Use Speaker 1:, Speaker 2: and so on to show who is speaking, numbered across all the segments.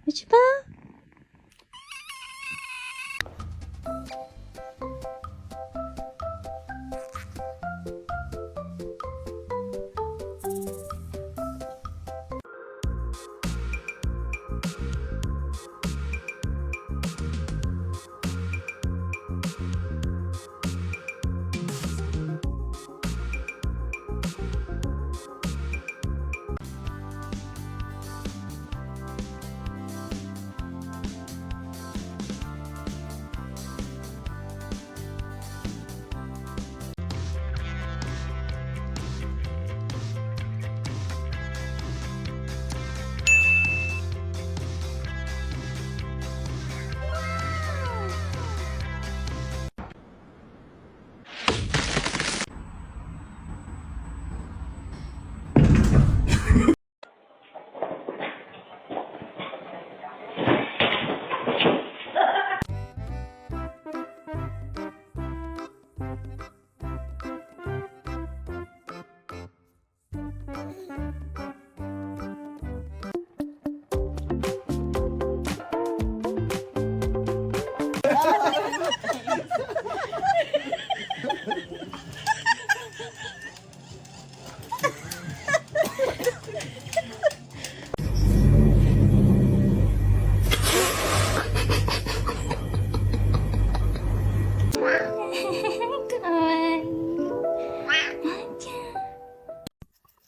Speaker 1: 여기 봐.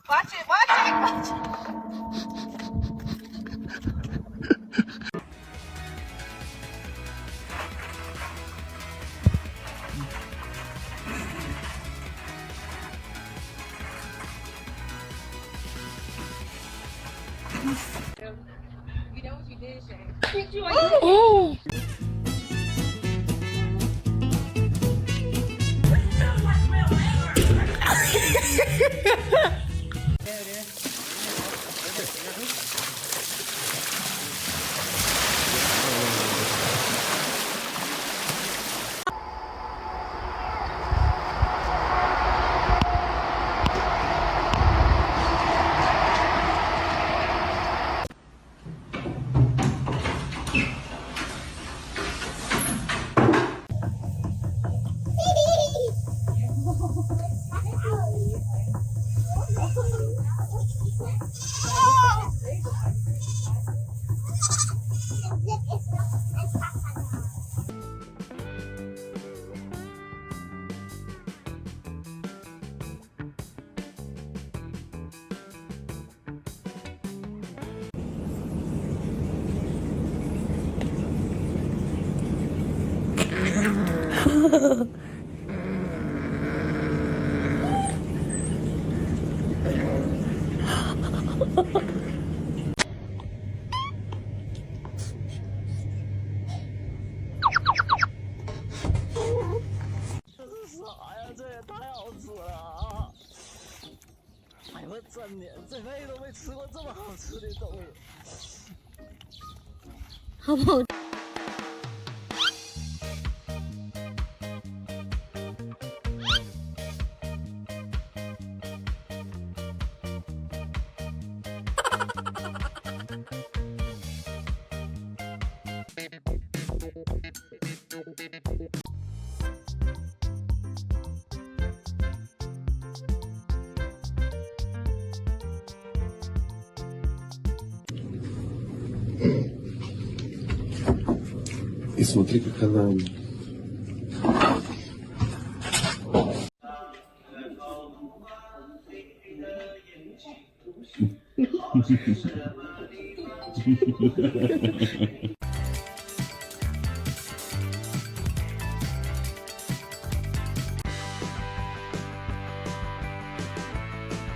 Speaker 2: Watch it, watch it, watch it. You know what you did, Shay.
Speaker 1: Oh. 这也太好吃了啊！哎呦，我真的这辈子都没吃过这么好吃的东西。
Speaker 3: 好不好？И
Speaker 4: смотри, как она...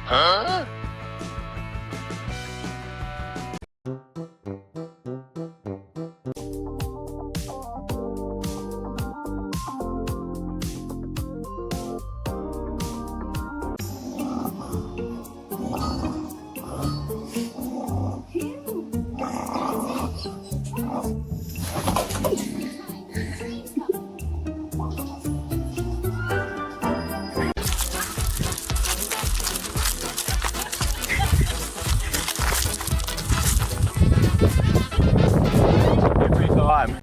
Speaker 5: Huh? Every time.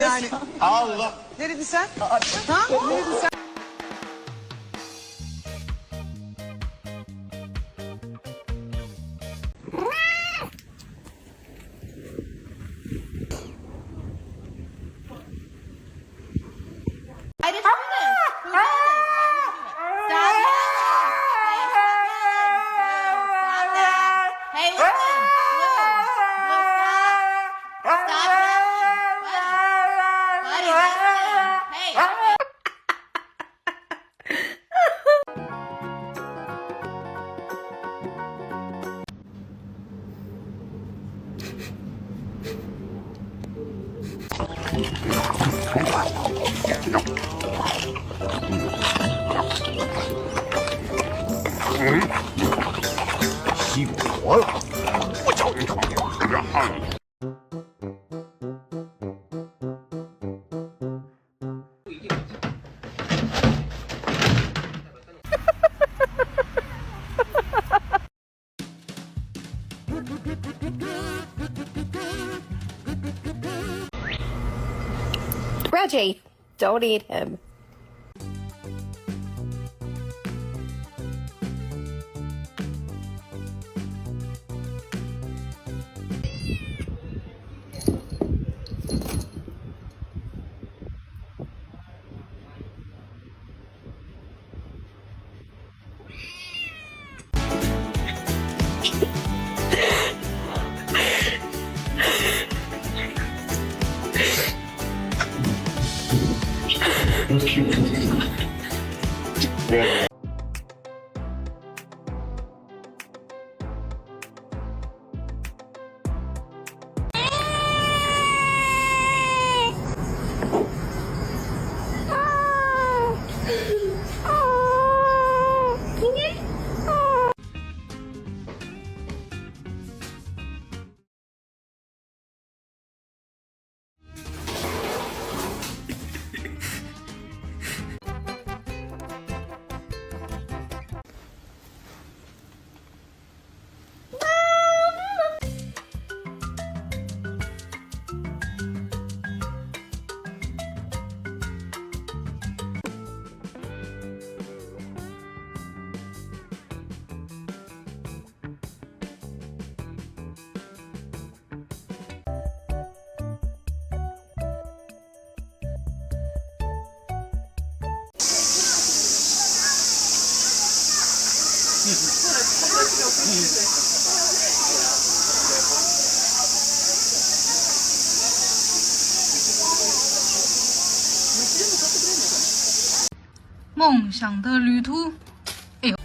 Speaker 6: Yani.
Speaker 5: Allah.
Speaker 6: Ne dedin sen? Ha? Ne dedin sen?
Speaker 2: I just do this. Who does this? Stop it. Stop that. Hey, listen. Blue, stop. Stop yelling. Buddy, listen. Hey.
Speaker 5: 이 뭐야?
Speaker 7: Reggie, don't eat him.
Speaker 2: 梦想的旅途。哎呦！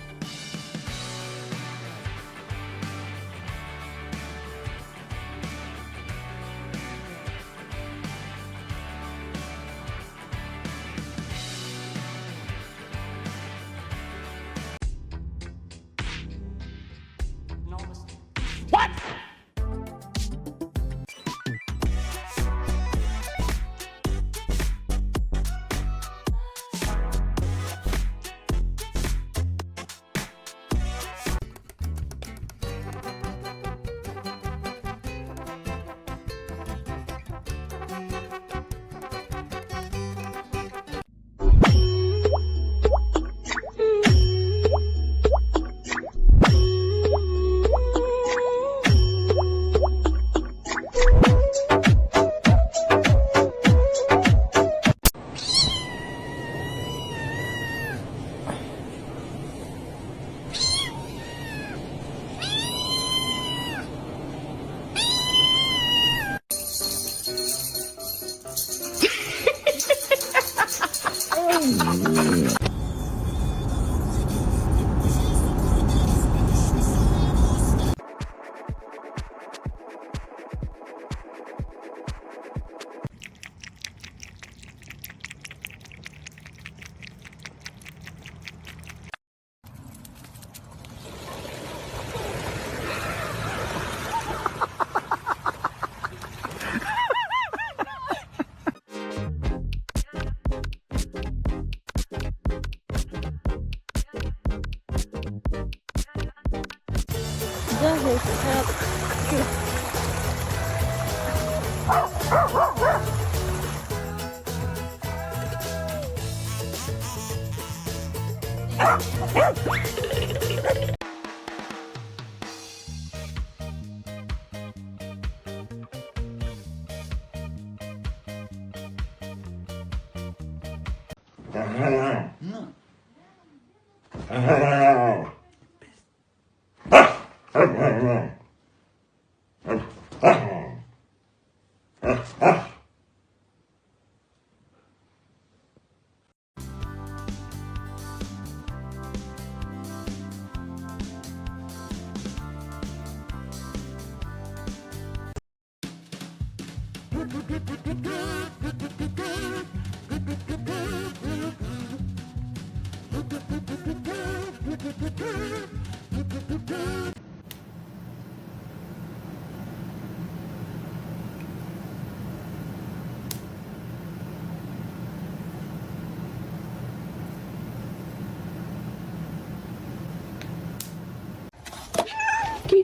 Speaker 3: 这样可以看。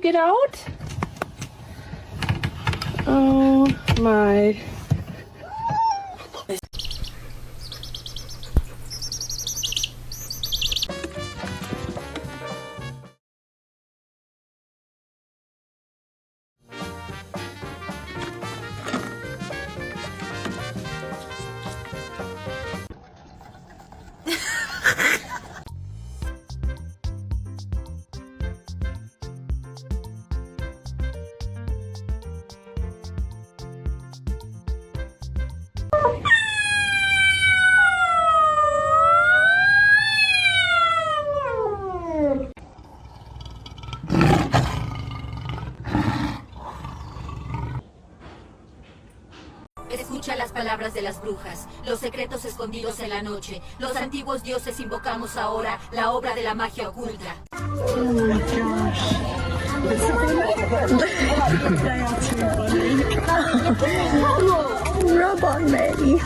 Speaker 3: get out? Oh my.
Speaker 8: Escucha las palabras de las brujas, los secretos escondidos en la noche. Los antiguos dioses invocamos ahora la obra de la magia oculta.
Speaker 3: Rub on me.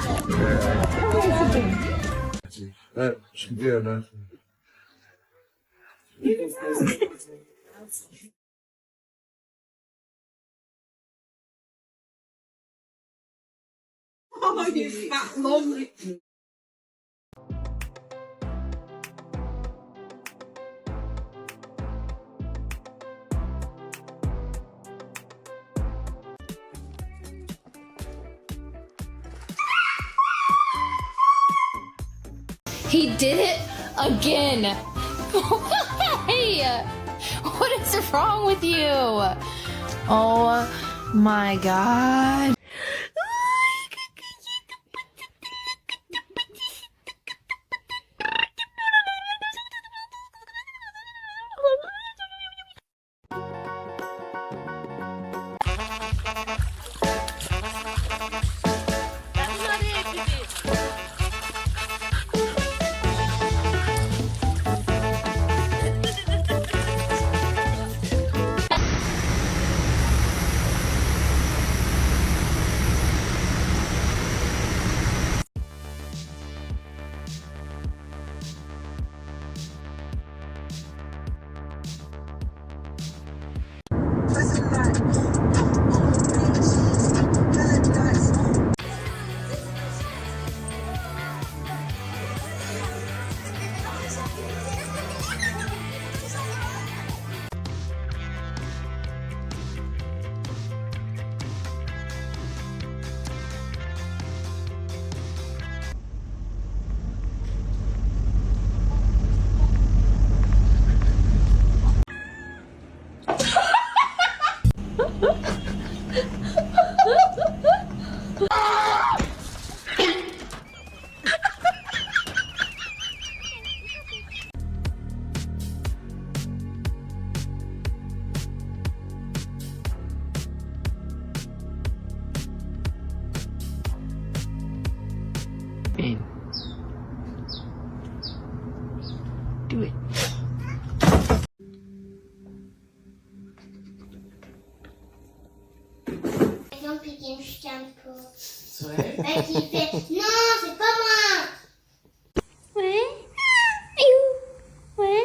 Speaker 6: Oh, you fat lovely.
Speaker 9: He did it again. Hey, what is wrong with you? Oh my God.
Speaker 3: Do it.
Speaker 10: Non, piquer une chien pour. Ouais, qui fait non, c'est pas moi. Ouais. Ouais.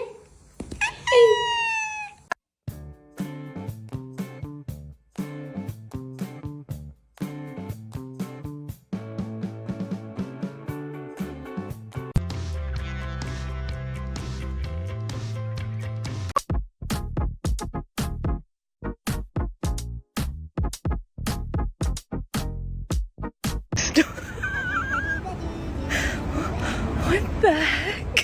Speaker 3: What the heck?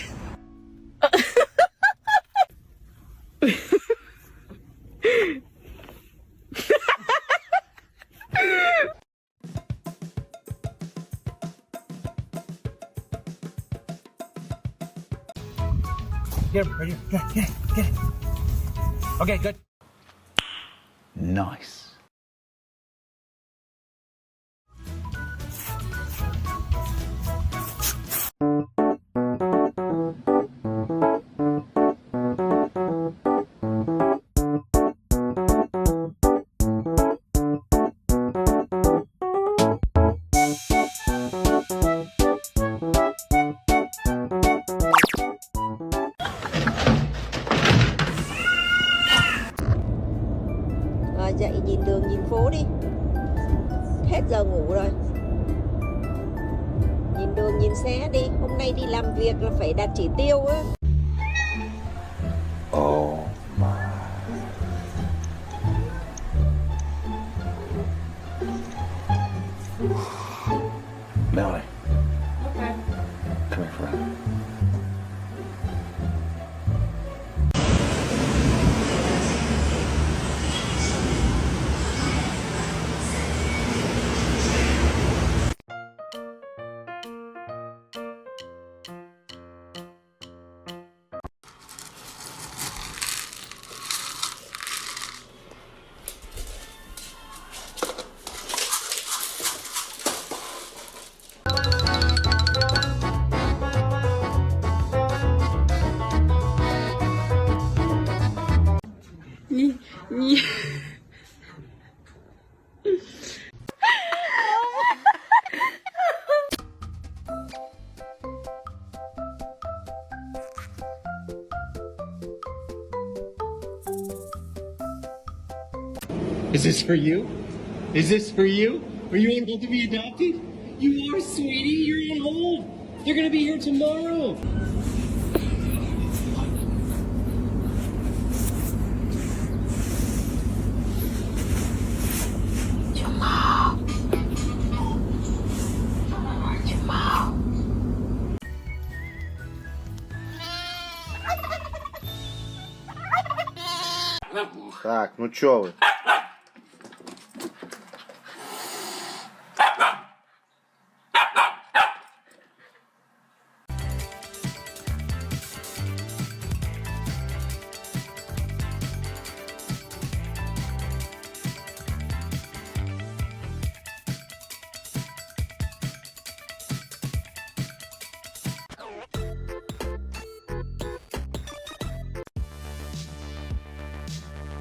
Speaker 11: Get him, right here. Get it, get it. Okay, good. Nice.
Speaker 7: dậy nhìn đường nhìn phố đi. Hết giờ ngủ rồi. Nhìn đường nhìn xe đi. Hôm nay đi làm việc là phải đạt chỉ tiêu á.
Speaker 4: Oh my. Melanie.
Speaker 2: Okay.
Speaker 4: Come here, friend.
Speaker 11: Is this for you? Is this for you? Are you able to be adopted? You are, sweetie. You're on hold. They're gonna be here tomorrow.
Speaker 5: Так, ну чё вы?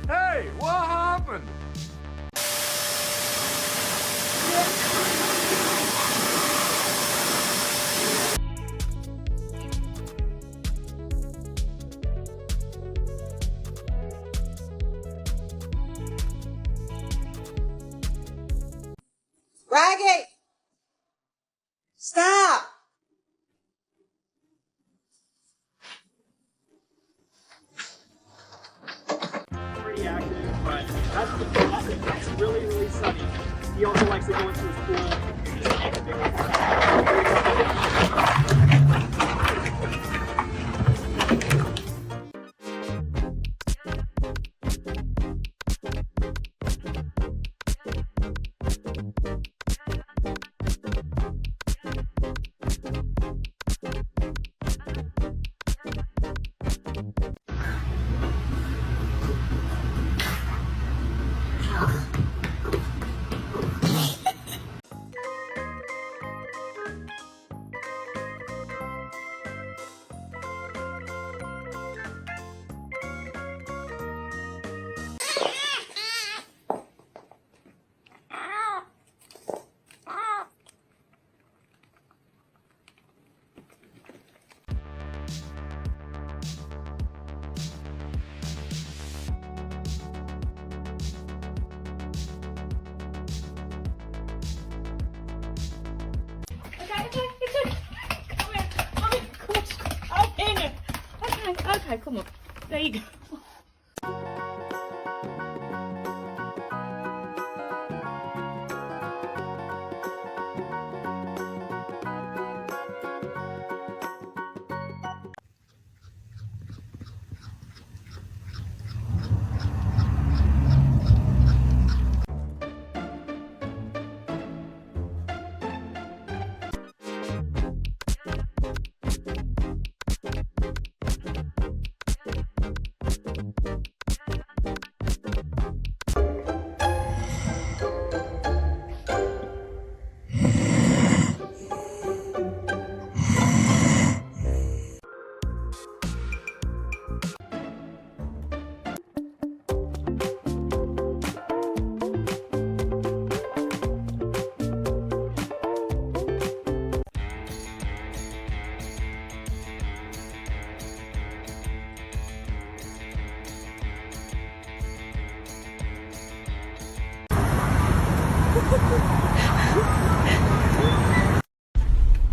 Speaker 5: Hey, what happened?
Speaker 6: Raggy! Stop!
Speaker 1: Pretty active, but that's really, really sunny. He also likes to go into his pool and just take a big
Speaker 2: Okay, come on. There you go.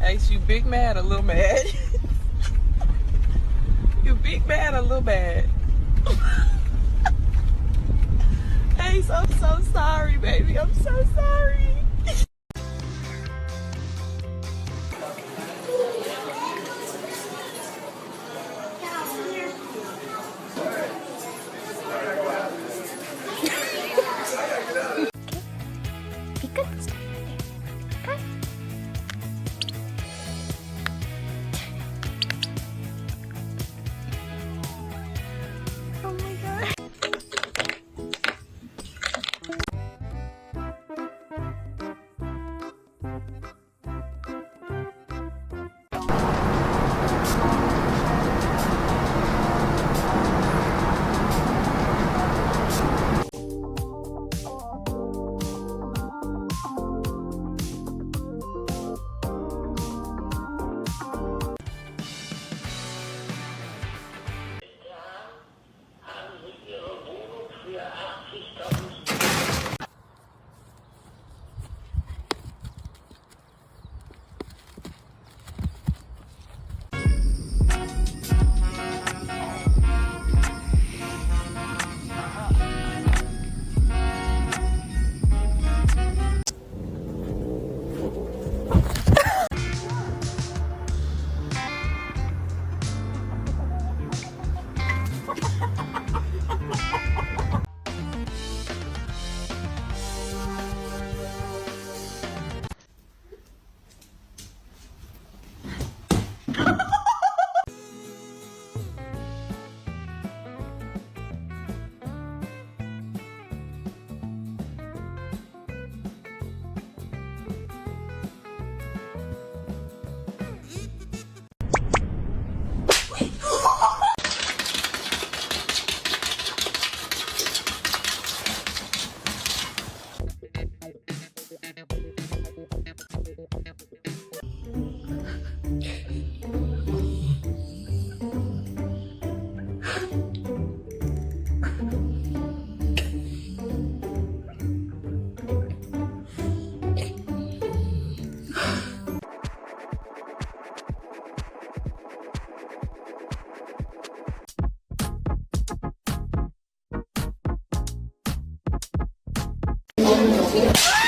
Speaker 3: Ace, you big mad or little mad? You big mad or little mad? Ace, I'm so sorry, baby. I'm so sorry.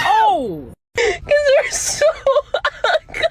Speaker 3: Oh! Because they're so ugly.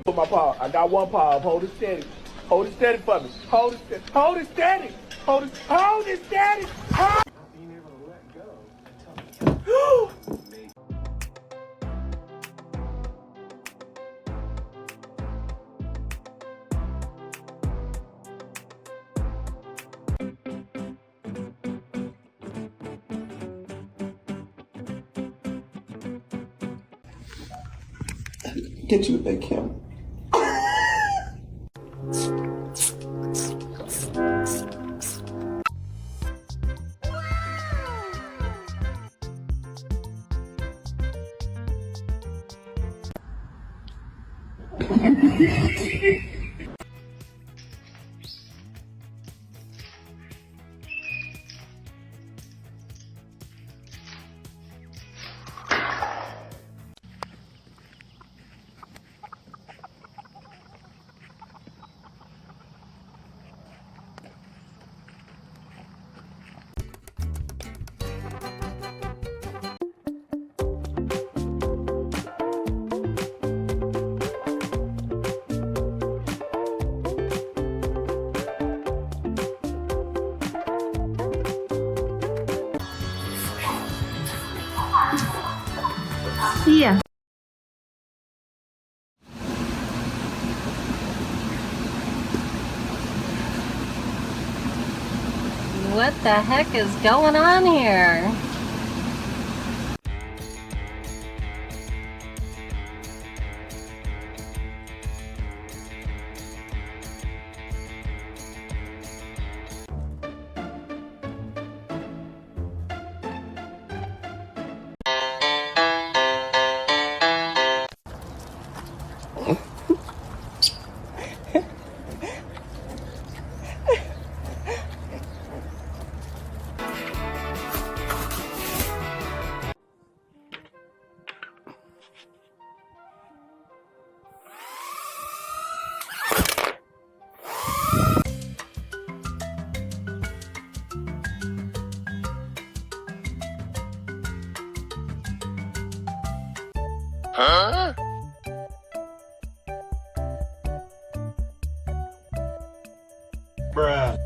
Speaker 5: Put my paw. I got one paw. Hold it steady. Hold it steady for me. Hold it steady. Hold it steady. Hold it steady. Hold. Being able to let go until
Speaker 4: Get you a big camera.
Speaker 9: Yeah.
Speaker 2: What the heck is going on here?
Speaker 11: Huh? Bruh.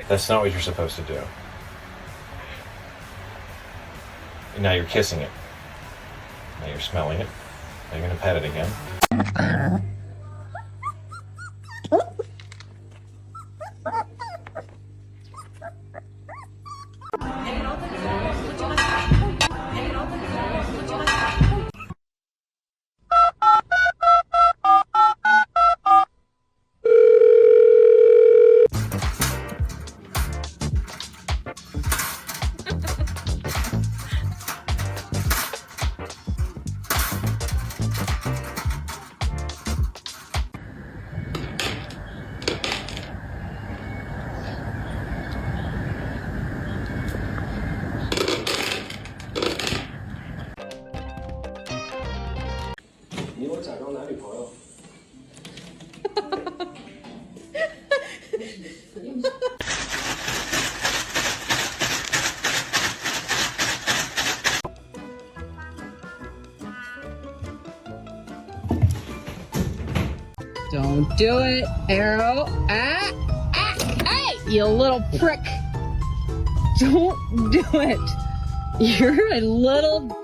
Speaker 12: That's not what you're supposed to do. Now you're kissing it. Now you're smelling it. Now you're gonna pet it again.
Speaker 2: Don't do it, Arrow. Hey, you little prick. Don't do it. You're a little...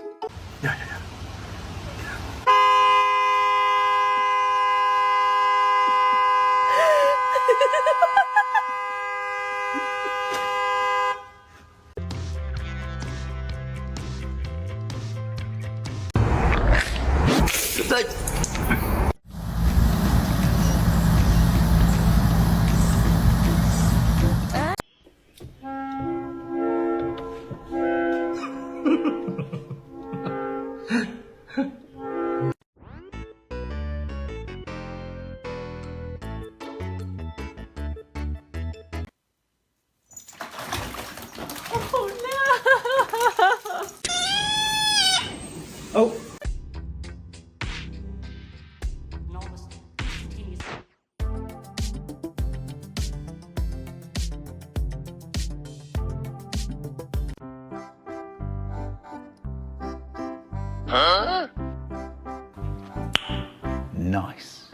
Speaker 11: Oh.
Speaker 12: Huh?
Speaker 4: Nice.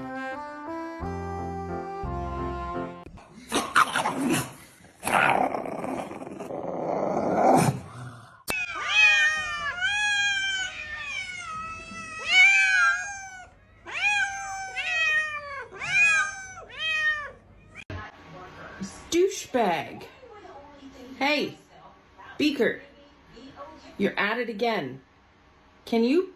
Speaker 3: Douchebag. Hey, Beaker. You're at it again. Can you